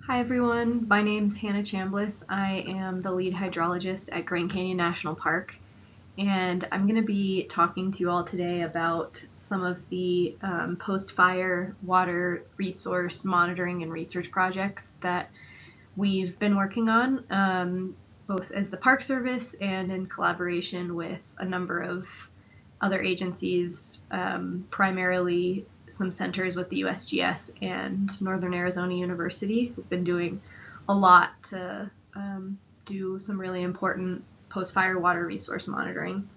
Hi everyone, my name's Hannah Chambless. I am the lead hydrologist at Grand Canyon National Park, and I'm going to be talking to you all today about some of the post-fire water resource monitoring and research projects that we've been working on, both as the Park Service and in collaboration with a number of other agencies, primarily some centers with the USGS and Northern Arizona University, who've been doing a lot to do some really important post-fire water resource monitoring.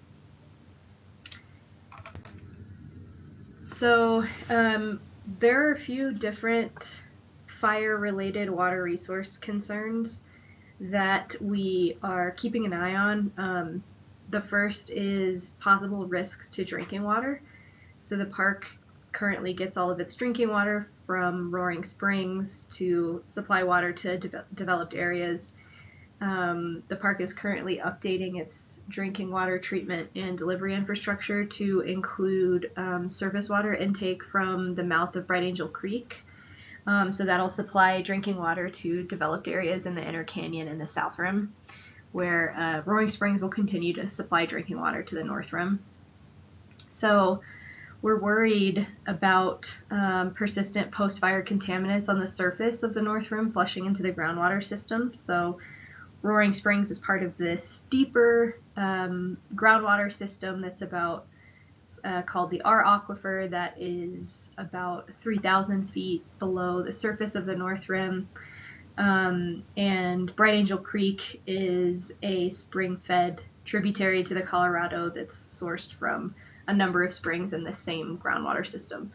So there are a few different fire-related water resource concerns that we are keeping an eye on. The first is possible risks to drinking water. So the park currently gets all of its drinking water from Roaring Springs to supply water to developed areas. The park is currently updating its drinking water treatment and delivery infrastructure to include surface water intake from the mouth of Bright Angel Creek. So that'll supply drinking water to developed areas in the Inner Canyon and the South Rim, where Roaring Springs will continue to supply drinking water to the North Rim. So we're worried about persistent post-fire contaminants on the surface of the North Rim flushing into the groundwater system. So Roaring Springs is part of this deeper groundwater system that's about called the R Aquifer, that is about 3,000 feet below the surface of the North Rim. And Bright Angel Creek is a spring-fed tributary to the Colorado that's sourced from a number of springs in the same groundwater system.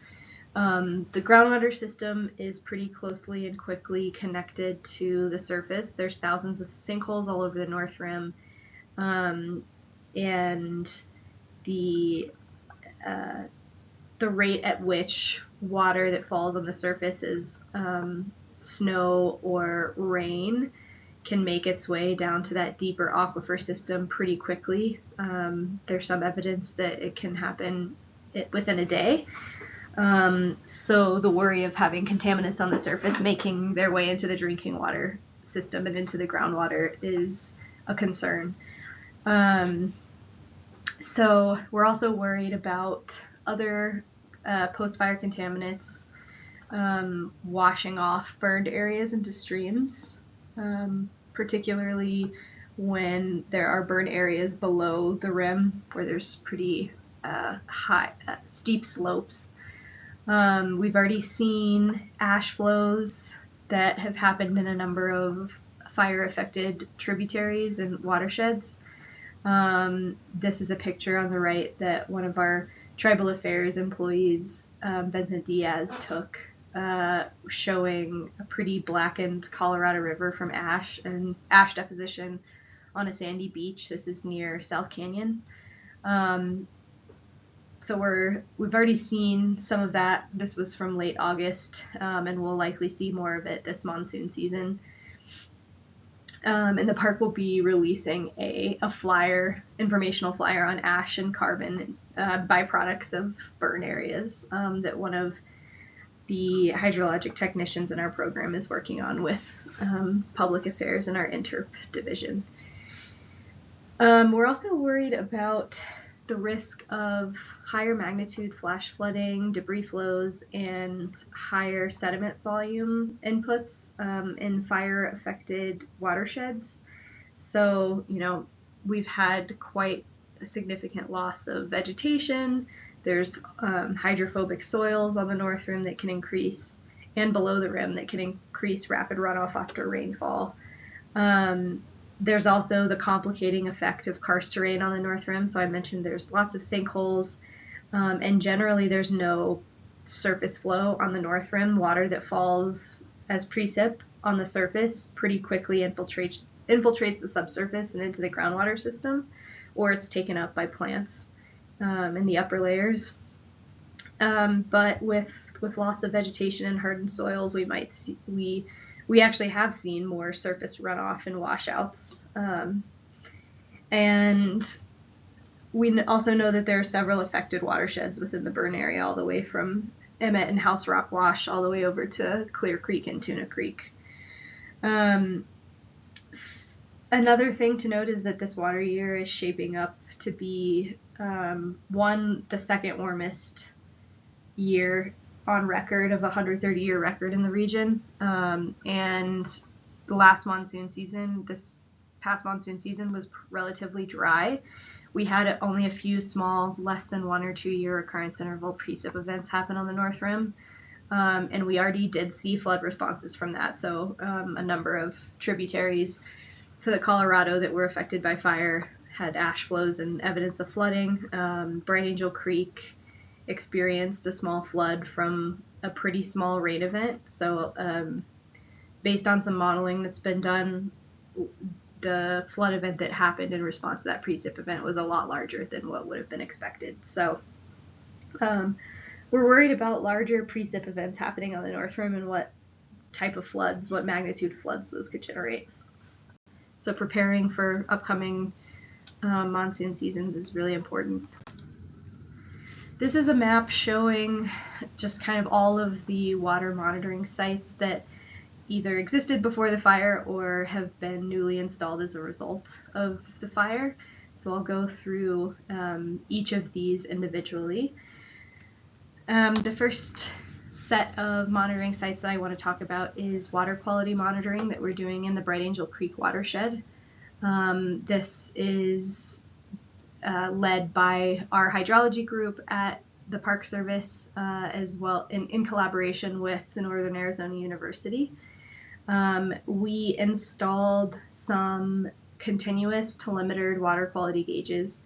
The groundwater system is pretty closely and quickly connected to the surface. There's thousands of sinkholes all over the North Rim, and the rate at which water that falls on the surface is snow or rain can make its way down to that deeper aquifer system pretty quickly. There's some evidence that it can happen within a day. So the worry of having contaminants on the surface making their way into the drinking water system and into the groundwater is a concern. So we're also worried about other post-fire contaminants washing off burned areas into streams, particularly when there are burn areas below the rim where there's pretty steep slopes. We've already seen ash flows that have happened in a number of fire-affected tributaries and watersheds. This is a picture on the right that one of our Tribal Affairs employees, Benton Diaz, took, showing a pretty blackened Colorado River from ash and ash deposition on a sandy beach. This is near South Canyon. So we've already seen some of that. This was from late August, and we'll likely see more of it this monsoon season. And the park will be releasing a informational flyer on ash and carbon byproducts of burn areas that one of the hydrologic technicians in our program is working on with public affairs in our interp division. We're also worried about the risk of higher magnitude flash flooding, debris flows, and higher sediment volume inputs in fire-affected watersheds. So, we've had quite a significant loss of vegetation. There's hydrophobic soils on the North Rim that can increase, and below the rim that can increase rapid runoff after rainfall. There's also the complicating effect of karst terrain on the North Rim. So I mentioned there's lots of sinkholes, and generally there's no surface flow on the North Rim. Water that falls as precip on the surface pretty quickly infiltrates the subsurface and into the groundwater system, or it's taken up by plants in the upper layers. But with loss of vegetation and hardened soils, we actually have seen more surface runoff and washouts. And we also know that there are several affected watersheds within the burn area, all the way from Emmett and House Rock Wash all the way over to Clear Creek and Tuna Creek. Um, Another thing to note is that this water year is shaping up to be the second warmest year on record of a 130-year record in the region. And the last monsoon season, this past monsoon season, was relatively dry. We had only a few small, less than 1 or 2 year occurrence interval precip events happen on the North Rim. And we already did see flood responses from that. So a number of tributaries to the Colorado that were affected by fire had ash flows and evidence of flooding. Bright Angel Creek experienced a small flood from a pretty small rain event. So based on some modeling that's been done, the flood event that happened in response to that precip event was a lot larger than what would have been expected. So we're worried about larger precip events happening on the North Rim and what type of floods, what magnitude of floods those could generate. So preparing for upcoming monsoon seasons is really important. This is a map showing just kind of all of the water monitoring sites that either existed before the fire or have been newly installed as a result of the fire. So I'll go through each of these individually. The first set of monitoring sites that I want to talk about is water quality monitoring that we're doing in the Bright Angel Creek watershed. This is led by our hydrology group at the Park Service as well in collaboration with the Northern Arizona University. We installed some continuous telemetered water quality gauges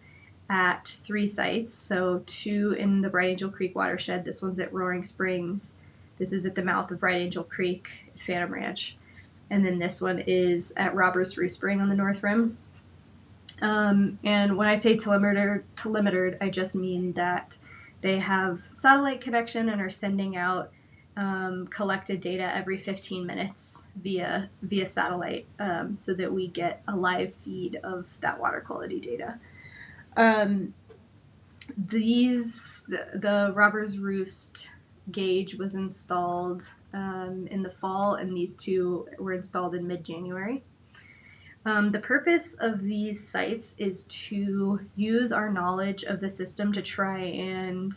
at 3 sites, so 2 in the Bright Angel Creek watershed. This one's at Roaring Springs. This is at the mouth of Bright Angel Creek, Phantom Ranch. And then this one is at Robbers Roost Spring on the North Rim. And when I say telemetered, I just mean that they have satellite connection and are sending out collected data every 15 minutes via satellite so that we get a live feed of that water quality data. The Robbers Roost gauge was installed in the fall, and these 2 were installed in mid-January. The purpose of these sites is to use our knowledge of the system to try and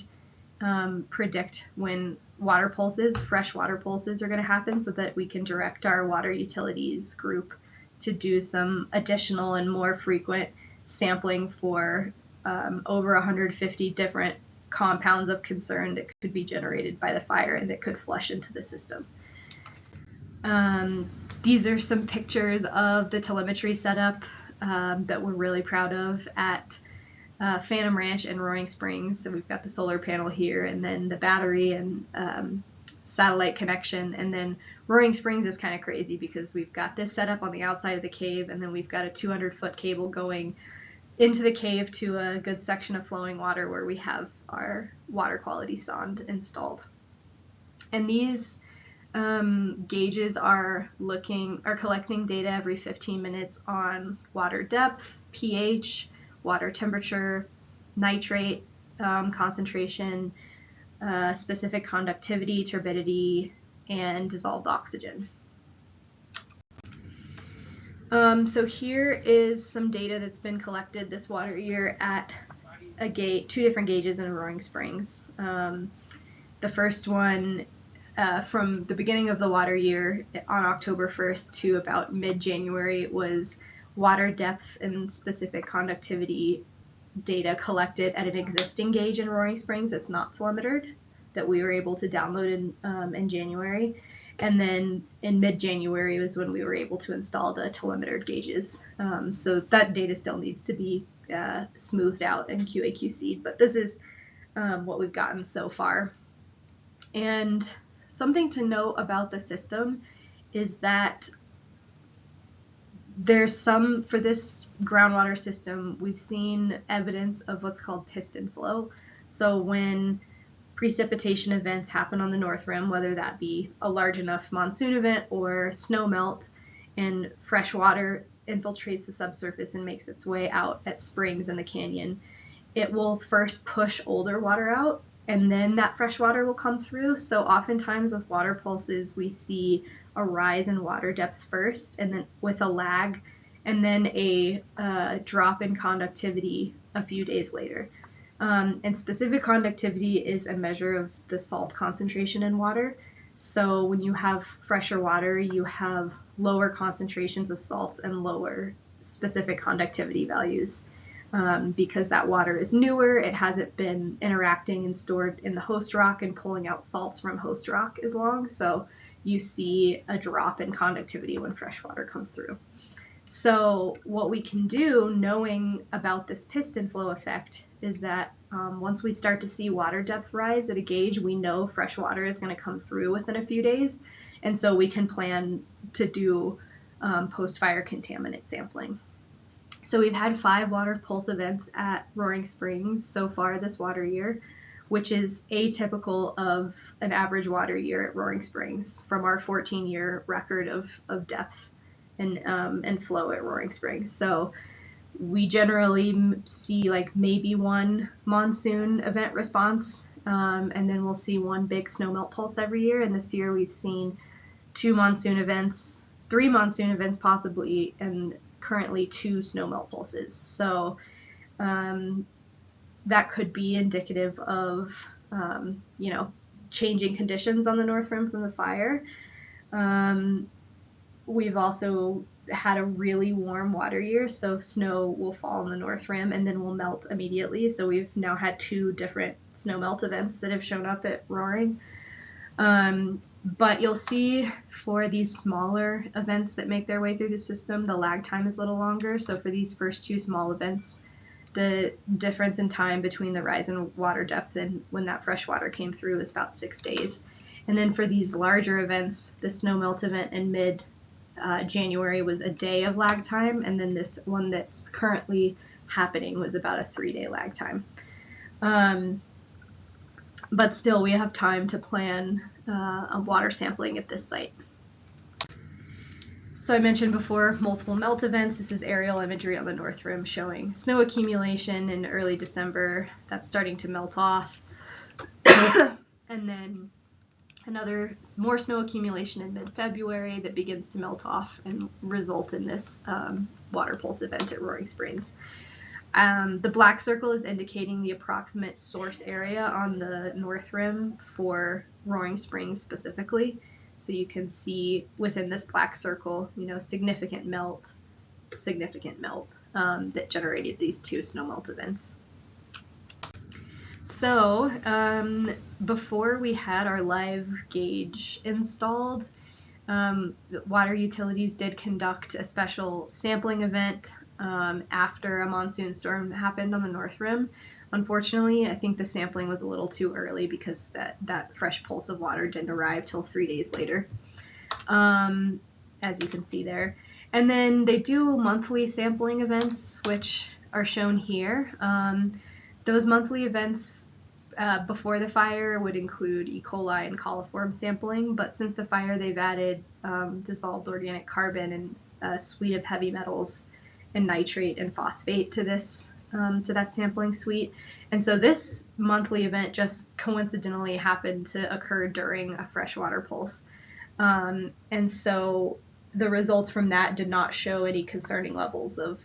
predict when fresh water pulses are going to happen, so that we can direct our water utilities group to do some additional and more frequent sampling for over 150 different compounds of concern that could be generated by the fire and that could flush into the system. These are some pictures of the telemetry setup that we're really proud of at Phantom Ranch and Roaring Springs. So we've got the solar panel here, and then the battery and satellite connection. And then Roaring Springs is kind of crazy because we've got this set up on the outside of the cave, and then we've got a 200-foot cable going into the cave to a good section of flowing water where we have our water quality sonde installed. And these gauges are collecting data every 15 minutes on water depth, pH, water temperature, nitrate concentration, specific conductivity, turbidity, and dissolved oxygen. So here is some data that's been collected this water year at 2 different gauges in Roaring Springs. The first one from the beginning of the water year on October 1st to about mid-January was water depth and specific conductivity data collected at an existing gauge in Roaring Springs that's not telemetered, that we were able to download in January. And then in mid-January was when we were able to install the telemetered gauges. So that data still needs to be smoothed out and QA/QC'd, but this is what we've gotten so far. And something to note about the system is that for this groundwater system, we've seen evidence of what's called piston flow. So when precipitation events happen on the North Rim, whether that be a large enough monsoon event or snow melt, and fresh water infiltrates the subsurface and makes its way out at springs in the canyon, it will first push older water out and then that fresh water will come through. So oftentimes with water pulses, we see a rise in water depth first, and then with a lag, and then a drop in conductivity a few days later. And specific conductivity is a measure of the salt concentration in water. So when you have fresher water, you have lower concentrations of salts and lower specific conductivity values. Because that water is newer, it hasn't been interacting and stored in the host rock and pulling out salts from host rock as long. So you see a drop in conductivity when fresh water comes through. So what we can do, knowing about this piston flow effect, is that once we start to see water depth rise at a gauge, we know fresh water is going to come through within a few days. And so we can plan to do post-fire contaminant sampling. So we've had 5 water pulse events at Roaring Springs so far this water year, which is atypical of an average water year at Roaring Springs from our 14-year record of depth and flow at Roaring Springs. So we generally see like maybe 1 monsoon event response, and then we'll see 1 big snowmelt pulse every year. And this year we've seen 2 monsoon events, 3 monsoon events possibly, and currently 2 snowmelt pulses. So that could be indicative of changing conditions on the North Rim from the fire. We've also had a really warm water year, so snow will fall on the North Rim and then will melt immediately. So we've now had 2 different snow melt events that have shown up at Roaring. But you'll see for these smaller events that make their way through the system, the lag time is a little longer. So for these first 2 small events, the difference in time between the rise in water depth and when that fresh water came through is about 6 days. And then for these larger events, the snow melt event in mid-January was a day of lag time, and then this one that's currently happening was about a 3-day lag time. But still, we have time to plan a water sampling at this site. So I mentioned before, multiple melt events. This is aerial imagery on the North Rim showing snow accumulation in early December. That's starting to melt off. And then more snow accumulation in mid-February that begins to melt off and result in this water pulse event at Roaring Springs. The black circle is indicating the approximate source area on the North Rim for Roaring Springs specifically. So you can see within this black circle, significant melt that generated these 2 snowmelt events. So before we had our live gauge installed, water utilities did conduct a special sampling event after a monsoon storm happened on the North Rim. Unfortunately, I think the sampling was a little too early because that fresh pulse of water didn't arrive till 3 days later, as you can see there. And then they do monthly sampling events, which are shown here. Those monthly events before the fire would include E. coli and coliform sampling, but since the fire, they've added dissolved organic carbon and a suite of heavy metals and nitrate and phosphate to that sampling suite. And so this monthly event just coincidentally happened to occur during a freshwater pulse. And so the results from that did not show any concerning levels of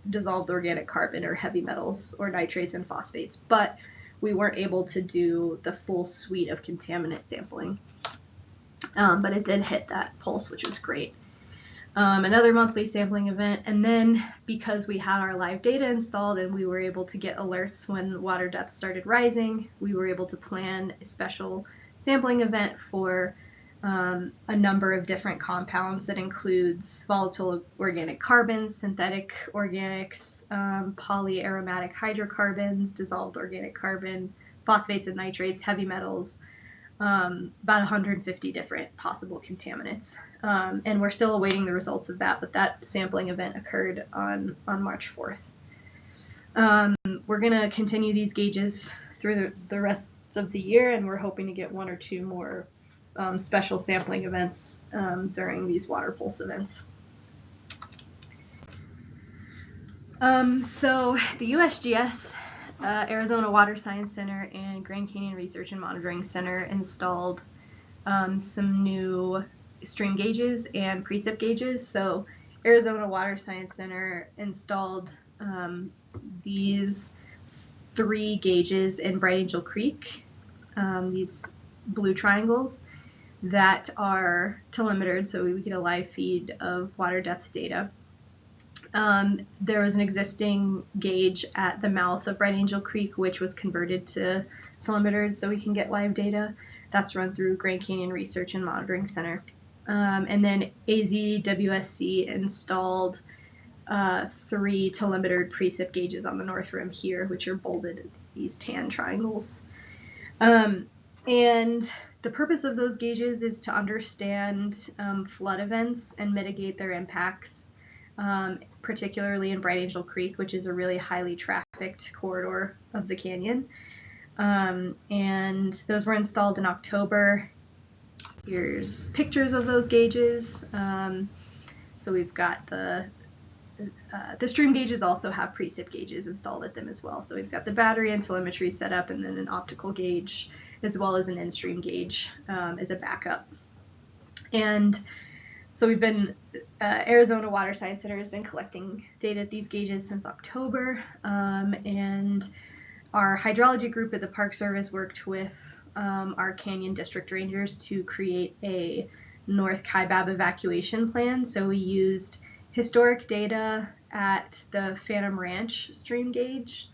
dissolved organic carbon or heavy metals or nitrates and phosphates, but we weren't able to do the full suite of contaminant sampling. But it did hit that pulse, which was great. Another monthly sampling event, and then because we had our live data installed and we were able to get alerts when water depth started rising, we were able to plan a special sampling event for a number of different compounds that includes volatile organic carbons, synthetic organics, polyaromatic hydrocarbons, dissolved organic carbon, phosphates and nitrates, heavy metals, about 150 different possible contaminants. And we're still awaiting the results of that, but that sampling event occurred on March 4th. We're going to continue these gauges through the rest of the year, and we're hoping to get 1 or 2 more special sampling events during these water pulse events. So the USGS Arizona Water Science Center and Grand Canyon Research and Monitoring Center installed some new stream gauges and precip gauges. So Arizona Water Science Center installed these 3 gauges in Bright Angel Creek, these blue triangles that are telemetered, so we get a live feed of water depth data. There was an existing gauge at the mouth of Bright Angel Creek, which was converted to telemetered so we can get live data. That's run through Grand Canyon Research and Monitoring Center. And then AZWSC installed 3 telemetered precip gauges on the north rim here, which are bolded as these tan triangles. And the purpose of those gauges is to understand flood events and mitigate their impacts, particularly in Bright Angel Creek, which is a really highly trafficked corridor of the canyon. And those were installed in October. Here's pictures of those gauges. So we've got the stream gauges also have precip gauges installed at them as well. So we've got the battery and telemetry set up, and then an optical gauge as well as an in-stream gauge as a backup. And so we've been, Arizona Water Science Center has been collecting data at these gauges since October, and our hydrology group at the Park Service worked with our canyon district rangers to create a North Kaibab evacuation plan. So we used historic data at the Phantom Ranch stream gauge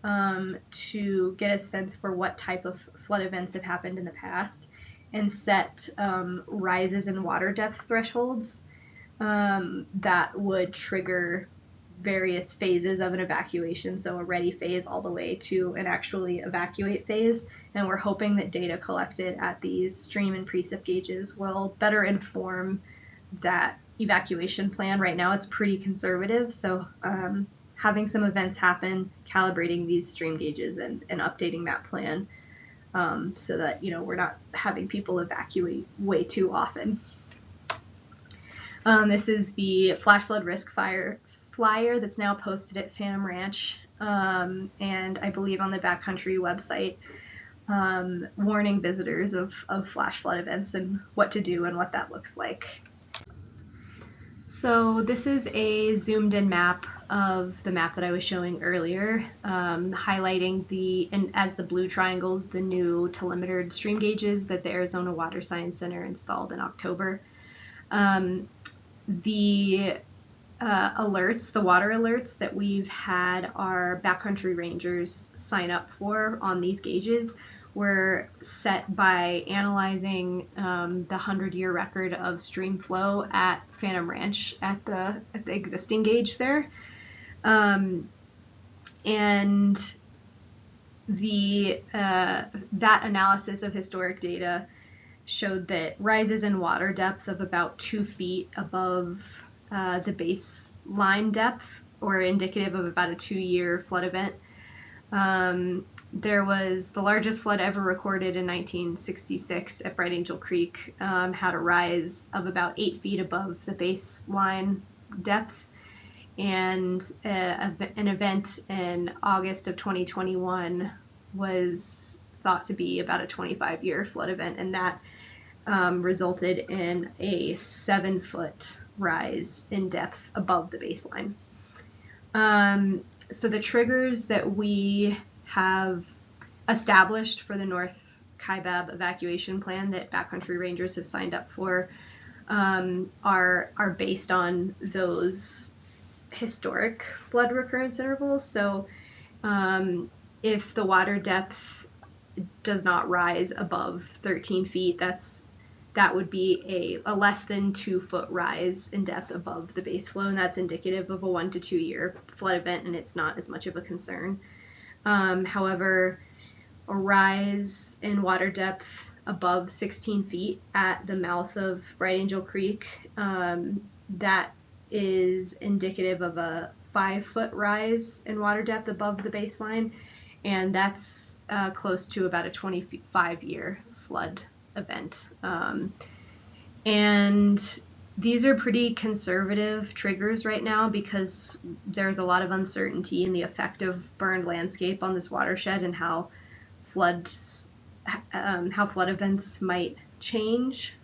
to get a sense for what type of flood events have happened in the past, and set rises in water depth thresholds that would trigger various phases of an evacuation, so a ready phase all the way to an actually evacuate phase. And we're hoping that data collected at these stream and precip gauges will better inform that evacuation plan. Right now it's pretty conservative, so having some events happen, calibrating these stream gauges and updating that plan so that we're not having people evacuate way too often. This is the flash flood risk flyer that's now posted at Phantom Ranch, and I believe on the Backcountry website, warning visitors of flash flood events and what to do and what that looks like. So this is a zoomed in map of the map that I was showing earlier, highlighting as the blue triangles, the new telemetered stream gauges that the Arizona Water Science Center installed in October. The alerts, the water alerts that we've had our backcountry rangers sign up for on these gauges were set by analyzing the 100-year record of stream flow at Phantom Ranch at the existing gauge there. And that analysis of historic data showed that rises in water depth of about 2 feet above the baseline depth, or indicative of about a 2-year flood event. There was the largest flood ever recorded in 1966 at Bright Angel Creek, had a rise of about 8 feet above the baseline depth, and an event in August of 2021 was thought to be about a 25-year flood event, and that resulted in a 7-foot rise in depth above the baseline. So the triggers that we have established for the North Kaibab evacuation plan that backcountry rangers have signed up for are based on those historic flood recurrence intervals. So if the water depth does not rise above 13 feet, that would be a less than 2-foot rise in depth above the base flow, and that's indicative of a 1 to 2 year flood event, and it's not as much of a concern. However, a rise in water depth above 16 feet at the mouth of Bright Angel Creek, that is indicative of a 5-foot rise in water depth above the baseline, and that's close to about a 25-year flood event. And These are pretty conservative triggers right now because there's a lot of uncertainty in the effect of burned landscape on this watershed and how flood events might change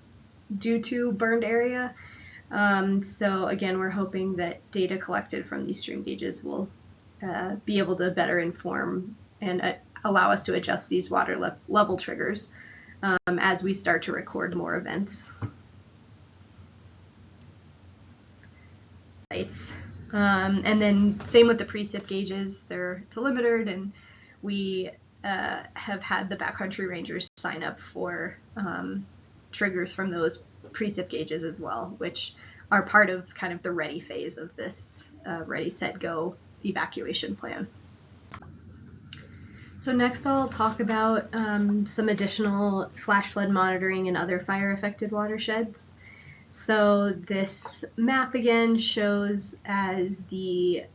due to burned area. So again, we're hoping that data collected from these stream gauges will be able to better inform and allow us to adjust these water level triggers as we start to record more events. And then same with the precip gauges, they're telemetered, and we have had the backcountry rangers sign up for triggers from those precip gauges as well, which are part of kind of the ready phase of this ready, set, go evacuation plan. So next I'll talk about some additional flash flood monitoring in other fire affected watersheds. So this map again shows as the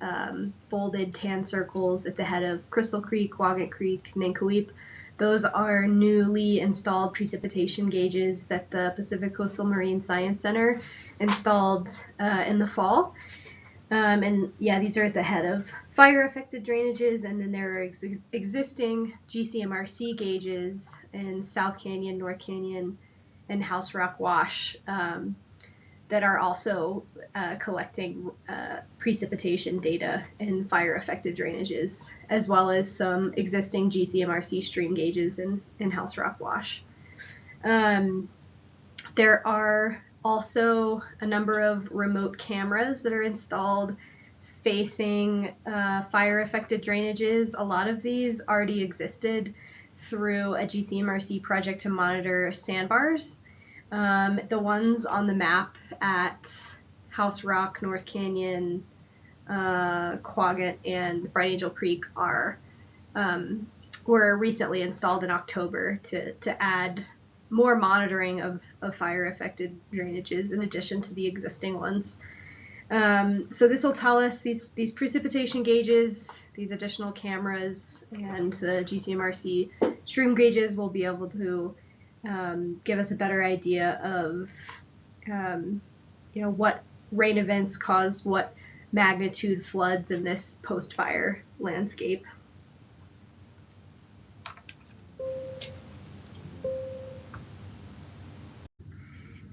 bolded tan circles at the head of Crystal Creek, Wogget Creek, Nincoweep. Those are newly installed precipitation gauges that the Pacific Coastal Marine Science Center installed in the fall. And yeah, these are at the head of fire-affected drainages, and then there are existing GCMRC gauges in South Canyon, North Canyon, and House Rock Wash that are also collecting precipitation data in fire-affected drainages, as well as some existing GCMRC stream gauges in House Rock Wash. There are also a number of remote cameras that are installed facing fire-affected drainages. A lot of these already existed through a GCMRC project to monitor sandbars. The ones on the map at House Rock, North Canyon, Quagget, and Bright Angel Creek were recently installed in October to add more monitoring of fire-affected drainages in addition to the existing ones. So this will tell us these precipitation gauges, these additional cameras, and the GCMRC stream gauges will be able to give us a better idea of what rain events cause what magnitude floods in this post-fire landscape.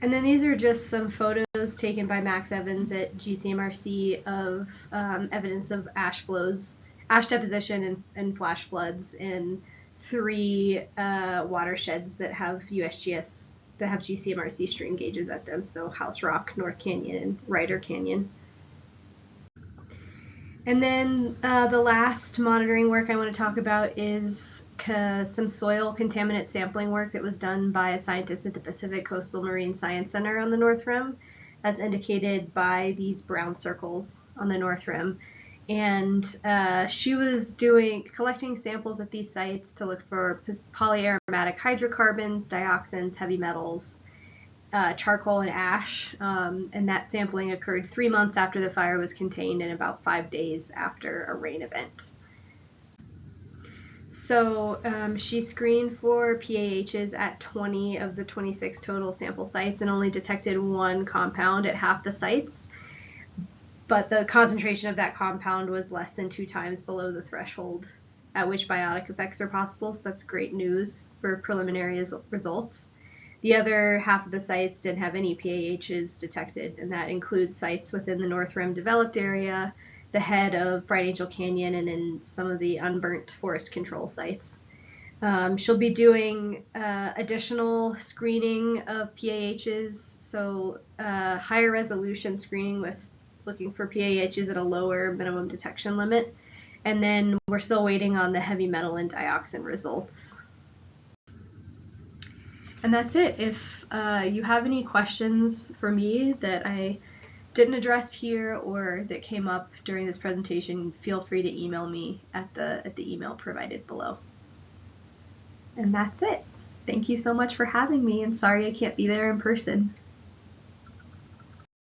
And then these are just some photos taken by Max Evans at GCMRC of evidence of ash flows, ash deposition, and flash floods in 3 watersheds that have USGS, that have GCMRC stream gauges at them, so House Rock, North Canyon, and Ryder Canyon. And then the last monitoring work I want to talk about is some soil contaminant sampling work that was done by a scientist at the Pacific Coastal Marine Science Center on the North Rim. That's indicated by these brown circles on the North Rim. And she was collecting samples at these sites to look for polyaromatic hydrocarbons, dioxins, heavy metals, charcoal, and ash. And that sampling occurred 3 months after the fire was contained and about 5 days after a rain event. So she screened for PAHs at 20 of the 26 total sample sites and only detected 1 compound at half the sites. But the concentration of that compound was less than 2 times below the threshold at which biotic effects are possible, so that's great news for preliminary results. The other half of the sites didn't have any PAHs detected, and that includes sites within the North Rim developed area, the head of Bright Angel Canyon, and in some of the unburnt forest control sites. She'll be doing additional screening of PAHs, so higher resolution screening with looking for PAHs at a lower minimum detection limit. And then we're still waiting on the heavy metal and dioxin results. And that's it. If you have any questions for me that I didn't address here or that came up during this presentation, feel free to email me at the email provided below. And that's it. Thank you so much for having me, and sorry I can't be there in person.